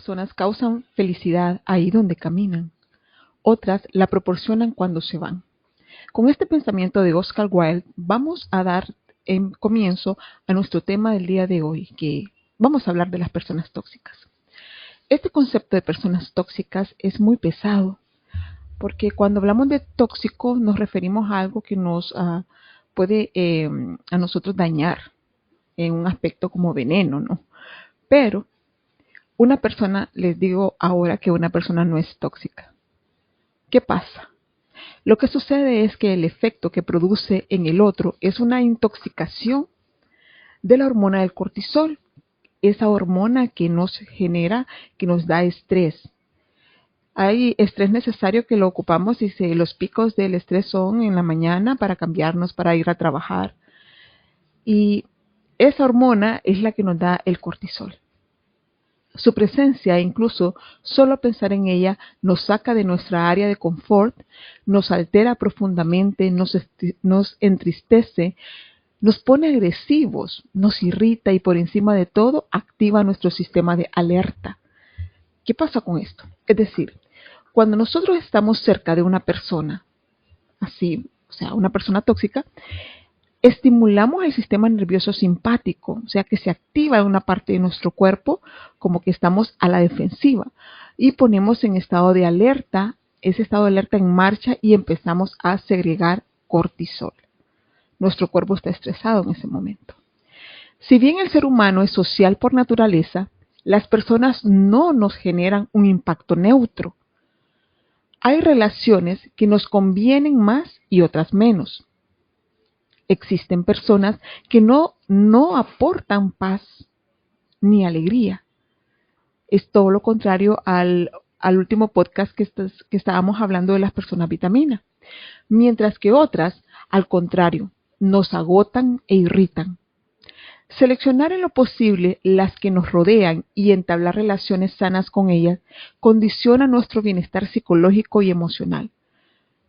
personas causan felicidad ahí donde caminan. Otras la proporcionan cuando se van. Con este pensamiento de Oscar Wilde vamos a dar en comienzo a nuestro tema del día de hoy, que vamos a hablar de las personas tóxicas. Este concepto de personas tóxicas es muy pesado, porque cuando hablamos de tóxico nos referimos a algo que nos puede a nosotros dañar en un aspecto como veneno, ¿no? Pero una persona, les digo ahora que una persona no es tóxica. ¿Qué pasa? Lo que sucede es que el efecto que produce en el otro es una intoxicación de la hormona del cortisol, esa hormona que nos genera, que nos da estrés. Hay estrés necesario que lo ocupamos y los picos del estrés son en la mañana para cambiarnos, para ir a trabajar. Y esa hormona es la que nos da el cortisol. Su presencia, incluso solo pensar en ella, nos saca de nuestra área de confort, nos altera profundamente, nos entristece, nos pone agresivos, nos irrita y por encima de todo activa nuestro sistema de alerta. ¿Qué pasa con esto? Es decir, cuando nosotros estamos cerca de una persona, así, o sea, una persona tóxica, estimulamos el sistema nervioso simpático, o sea que se activa una parte de nuestro cuerpo como que estamos a la defensiva y ponemos en estado de alerta, ese estado de alerta en marcha y empezamos a segregar cortisol. Nuestro cuerpo está estresado en ese momento. Si bien el ser humano es social por naturaleza, las personas no nos generan un impacto neutro. Hay relaciones que nos convienen más y otras menos. Existen personas que no aportan paz ni alegría. Es todo lo contrario al último podcast que estábamos hablando de las personas vitamina. Mientras que otras, al contrario, nos agotan e irritan. Seleccionar en lo posible las que nos rodean y entablar relaciones sanas con ellas condiciona nuestro bienestar psicológico y emocional.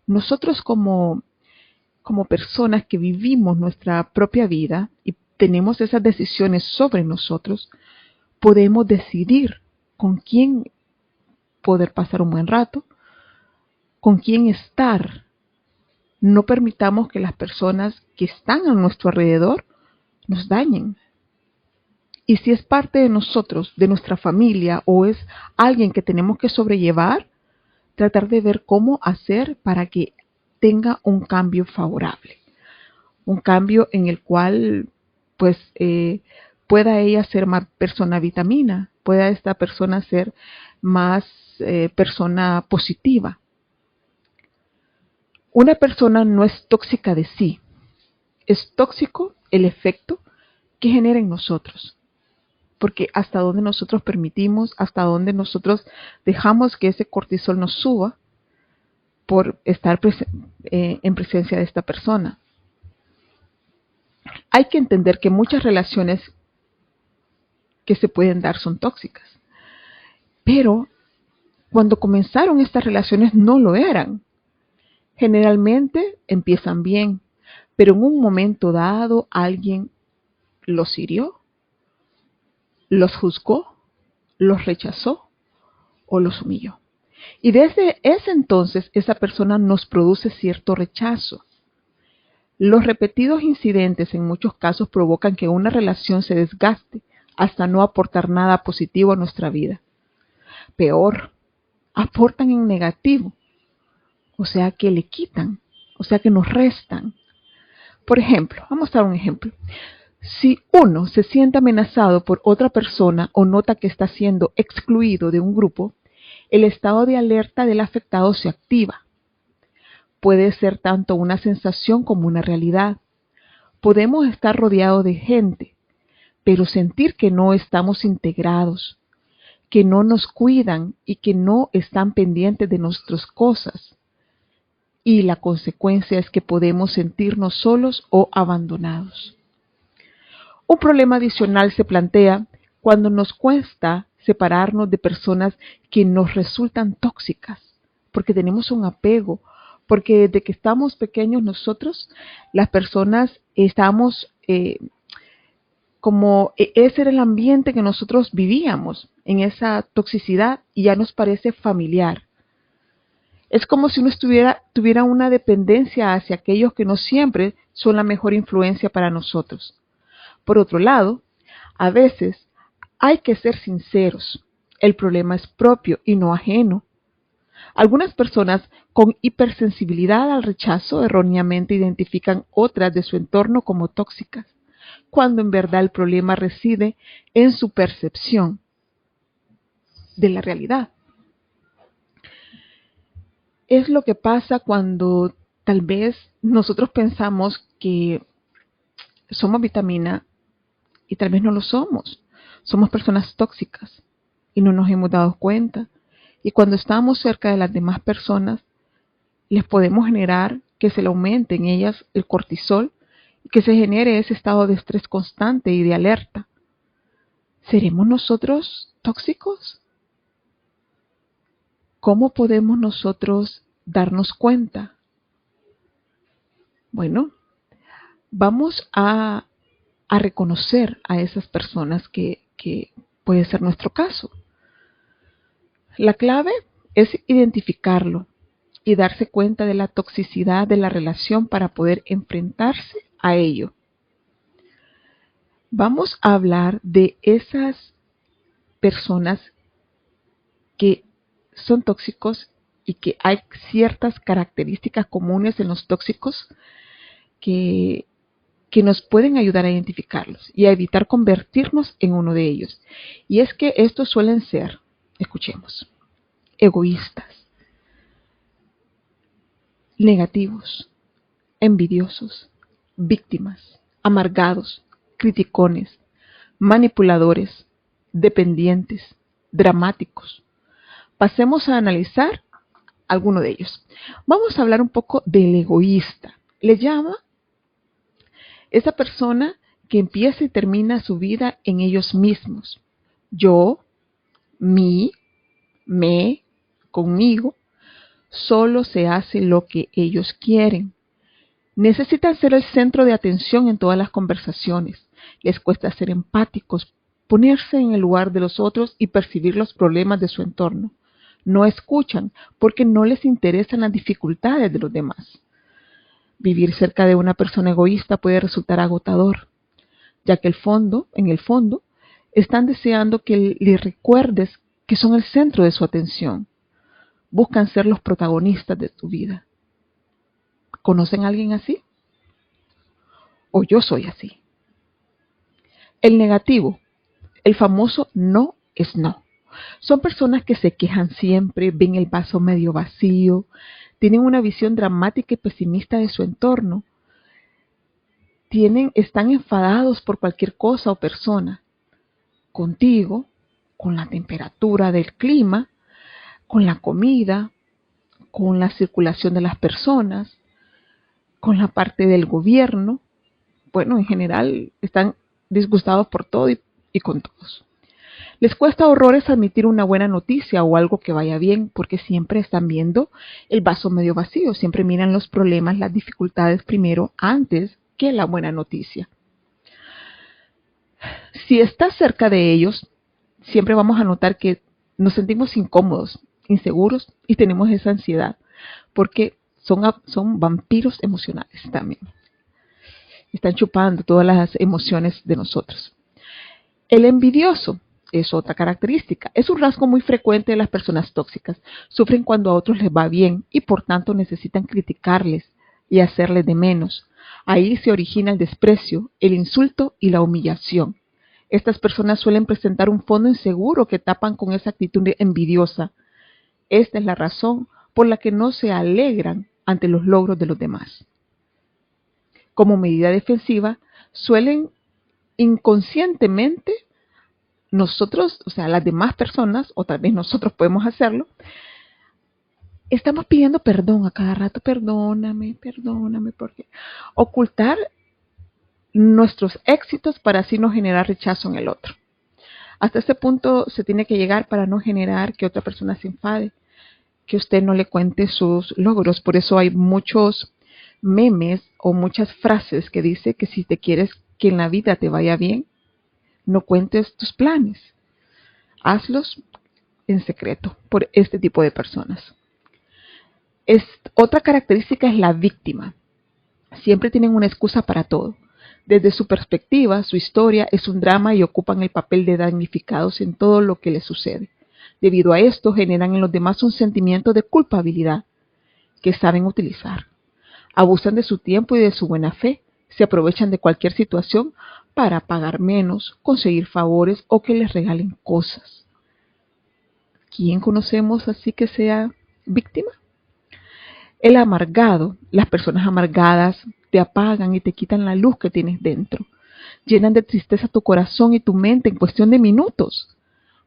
Nosotros como personas que vivimos nuestra propia vida y tenemos esas decisiones sobre nosotros, podemos decidir con quién poder pasar un buen rato, con quién estar. No permitamos que las personas que están a nuestro alrededor nos dañen. Y si es parte de nosotros, de nuestra familia, o es alguien que tenemos que sobrellevar, tratar de ver cómo hacer para que tenga un cambio favorable. Un cambio en el cual pues pueda ella ser más persona vitamina, pueda esta persona ser más persona positiva. Una persona no es tóxica de sí, es tóxico el efecto que genera en nosotros. Porque hasta donde nosotros permitimos, hasta donde nosotros dejamos que ese cortisol nos suba por estar en presencia de esta persona. Hay que entender que muchas relaciones que se pueden dar son tóxicas. Pero cuando comenzaron estas relaciones no lo eran. Generalmente empiezan bien, pero en un momento dado alguien los hirió, los juzgó, los rechazó o los humilló. Y desde ese entonces esa persona nos produce cierto rechazo. Los repetidos incidentes en muchos casos provocan que una relación se desgaste hasta no aportar nada positivo a nuestra vida. Peor, aportan en negativo, o sea que le quitan, o sea que nos restan. Por ejemplo, vamos a dar un ejemplo. Si uno se siente amenazado por otra persona o nota que está siendo excluido de un grupo, el estado de alerta del afectado se activa. Puede ser tanto una sensación como una realidad. Podemos estar rodeados de gente, pero sentir que no estamos integrados, que no nos cuidan y que no están pendientes de nuestras cosas. Y la consecuencia es que podemos sentirnos solos o abandonados. Un problema adicional se plantea cuando nos cuesta separarnos de personas que nos resultan tóxicas, porque tenemos un apego, porque desde que estamos pequeños nosotros, las personas estamos como ese era el ambiente que nosotros vivíamos, en esa toxicidad, y ya nos parece familiar. Es como si uno tuviera una dependencia hacia aquellos que no siempre son la mejor influencia para nosotros. Por otro lado, a veces hay que ser sinceros. El problema es propio y no ajeno. Algunas personas con hipersensibilidad al rechazo erróneamente identifican otras de su entorno como tóxicas, cuando en verdad el problema reside en su percepción de la realidad. Es lo que pasa cuando tal vez nosotros pensamos que somos vitamina y tal vez no lo somos. Somos personas tóxicas y no nos hemos dado cuenta. Y cuando estamos cerca de las demás personas, les podemos generar que se le aumente en ellas el cortisol y que se genere ese estado de estrés constante y de alerta. ¿Seremos nosotros tóxicos? ¿Cómo podemos nosotros darnos cuenta? Bueno, vamos a reconocer a esas personas que puede ser nuestro caso. La clave es identificarlo y darse cuenta de la toxicidad de la relación para poder enfrentarse a ello. Vamos a hablar de esas personas que son tóxicos y que hay ciertas características comunes en los tóxicos que nos pueden ayudar a identificarlos y a evitar convertirnos en uno de ellos. Y es que estos suelen ser, escuchemos, egoístas, negativos, envidiosos, víctimas, amargados, criticones, manipuladores, dependientes, dramáticos. Pasemos a analizar alguno de ellos. Vamos a hablar un poco del egoísta. Le llama esa persona que empieza y termina su vida en ellos mismos. Yo, mí, me, conmigo, solo se hace lo que ellos quieren. Necesitan ser el centro de atención en todas las conversaciones. Les cuesta ser empáticos, ponerse en el lugar de los otros y percibir los problemas de su entorno. No escuchan porque no les interesan las dificultades de los demás. Vivir cerca de una persona egoísta puede resultar agotador, ya que en el fondo, están deseando que les recuerdes que son el centro de su atención. Buscan ser los protagonistas de tu vida. ¿Conocen a alguien así? O yo soy así. El negativo, el famoso no es no. Son personas que se quejan siempre, ven el vaso medio vacío, tienen una visión dramática y pesimista de su entorno, están enfadados por cualquier cosa o persona, contigo, con la temperatura del clima, con la comida, con la circulación de las personas, con la parte del gobierno. Bueno, en general están disgustados por todo y con todos. Les cuesta horrores admitir una buena noticia o algo que vaya bien porque siempre están viendo el vaso medio vacío, siempre miran los problemas, las dificultades primero antes que la buena noticia. Si estás cerca de ellos, siempre vamos a notar que nos sentimos incómodos, inseguros y tenemos esa ansiedad porque son vampiros emocionales también. Están chupando todas las emociones de nosotros. El envidioso es otra característica. Es un rasgo muy frecuente de las personas tóxicas. Sufren cuando a otros les va bien y por tanto necesitan criticarles y hacerles de menos. Ahí se origina el desprecio, el insulto y la humillación. Estas personas suelen presentar un fondo inseguro que tapan con esa actitud envidiosa. Esta es la razón por la que no se alegran ante los logros de los demás. Como medida defensiva, suelen inconscientemente nosotros, o sea, las demás personas, o tal vez nosotros podemos hacerlo, estamos pidiendo perdón a cada rato, perdóname, porque ocultar nuestros éxitos para así no generar rechazo en el otro. Hasta este punto se tiene que llegar para no generar que otra persona se enfade, que usted no le cuente sus logros. Por eso hay muchos memes o muchas frases que dice que si te quieres que en la vida te vaya bien, No cuentes tus planes. Hazlos en secreto por este tipo de personas. Otra característica es la víctima. Siempre tienen una excusa para todo. Desde su perspectiva, su historia es un drama y ocupan el papel de damnificados en todo lo que les sucede. Debido a esto, generan en los demás un sentimiento de culpabilidad que saben utilizar. Abusan de su tiempo y de su buena fe. Se aprovechan de cualquier situación para pagar menos, conseguir favores o que les regalen cosas. ¿Quién conocemos así que sea víctima? El amargado, las personas amargadas te apagan y te quitan la luz que tienes dentro. Llenan de tristeza tu corazón y tu mente en cuestión de minutos.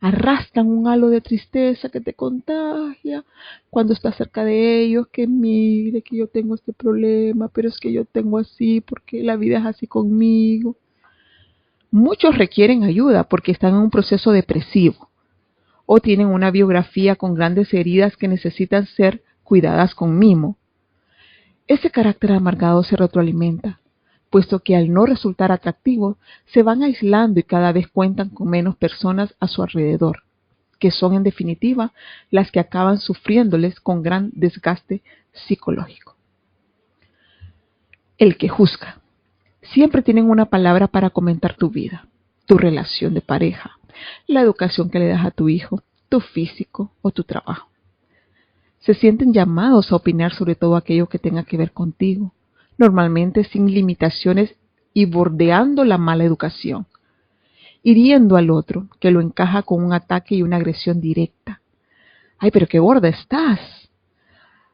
Arrastran un halo de tristeza que te contagia cuando estás cerca de ellos, que mire que yo tengo este problema, pero es que yo tengo así porque la vida es así conmigo. Muchos requieren ayuda porque están en un proceso depresivo o tienen una biografía con grandes heridas que necesitan ser cuidadas con mimo. Ese carácter amargado se retroalimenta, puesto que al no resultar atractivo, se van aislando y cada vez cuentan con menos personas a su alrededor, que son en definitiva las que acaban sufriéndoles con gran desgaste psicológico. El que juzga. Siempre tienen una palabra para comentar tu vida, tu relación de pareja, la educación que le das a tu hijo, tu físico o tu trabajo. Se sienten llamados a opinar sobre todo aquello que tenga que ver contigo, normalmente sin limitaciones y bordeando la mala educación, hiriendo al otro, que lo encaja con un ataque y una agresión directa. Ay, pero qué gorda estás.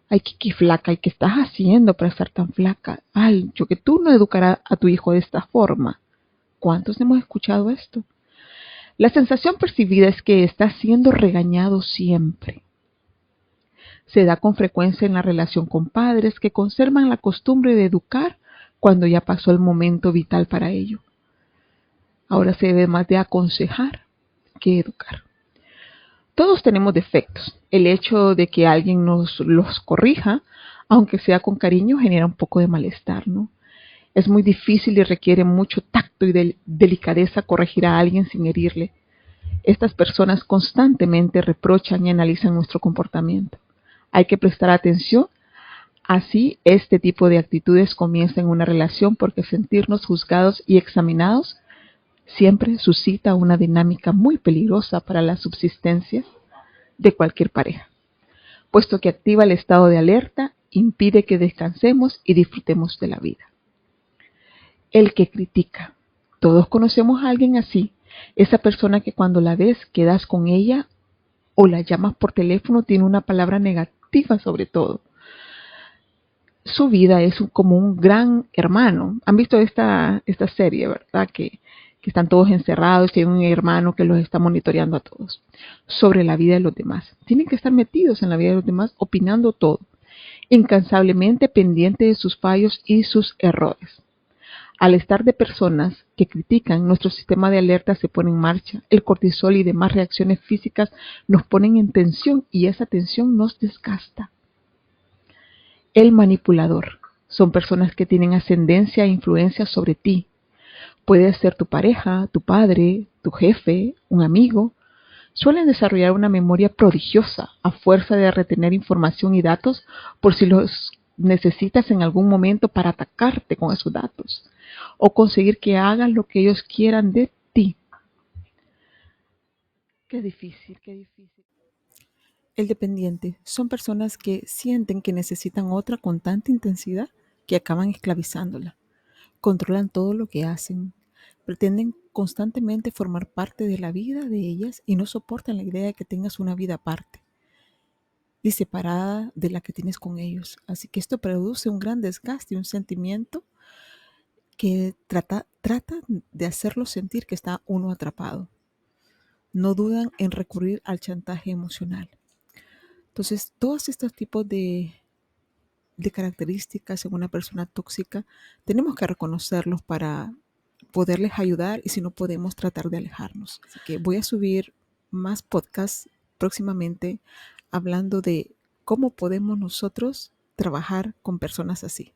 Ay, qué flaca, ¿y qué estás haciendo para estar tan flaca? Ay, yo que tú no educarás a tu hijo de esta forma. ¿Cuántos hemos escuchado esto? La sensación percibida es que estás siendo regañado siempre. Se da con frecuencia en la relación con padres que conservan la costumbre de educar cuando ya pasó el momento vital para ello. Ahora se debe más de aconsejar que educar. Todos tenemos defectos. El hecho de que alguien nos los corrija, aunque sea con cariño, genera un poco de malestar, ¿no? Es muy difícil y requiere mucho tacto y delicadeza corregir a alguien sin herirle. Estas personas constantemente reprochan y analizan nuestro comportamiento. Hay que prestar atención. Así, este tipo de actitudes comienza en una relación porque sentirnos juzgados y examinados siempre suscita una dinámica muy peligrosa para la subsistencia de cualquier pareja, puesto que activa el estado de alerta, impide que descansemos y disfrutemos de la vida. El que critica. Todos conocemos a alguien así, esa persona que cuando la ves quedas con ella o la llamas por teléfono tiene una palabra negativa sobre todo. Su vida es como un gran hermano. ¿Han visto esta serie, verdad? Que están todos encerrados y tienen un hermano que los está monitoreando a todos sobre la vida de los demás. Tienen que estar metidos en la vida de los demás, opinando todo, incansablemente pendiente de sus fallos y sus errores. Al estar de personas que critican, nuestro sistema de alerta se pone en marcha. El cortisol y demás reacciones físicas nos ponen en tensión y esa tensión nos desgasta. El manipulador. Son personas que tienen ascendencia e influencia sobre ti. Puede ser tu pareja, tu padre, tu jefe, un amigo. Suelen desarrollar una memoria prodigiosa a fuerza de retener información y datos por si los necesitas en algún momento para atacarte con esos datos o conseguir que hagas lo que ellos quieran de ti. Qué difícil, qué difícil. El dependiente son personas que sienten que necesitan otra con tanta intensidad que acaban esclavizándola. Controlan todo lo que hacen, pretenden constantemente formar parte de la vida de ellas y no soportan la idea de que tengas una vida aparte y separada de la que tienes con ellos. Así que esto produce un gran desgaste y un sentimiento que trata de hacerlo sentir que está uno atrapado. No dudan en recurrir al chantaje emocional. Entonces, todos estos tipos de características en una persona tóxica, tenemos que reconocerlos para poderles ayudar y si no podemos tratar de alejarnos. Así que voy a subir más podcasts próximamente hablando de cómo podemos nosotros trabajar con personas así.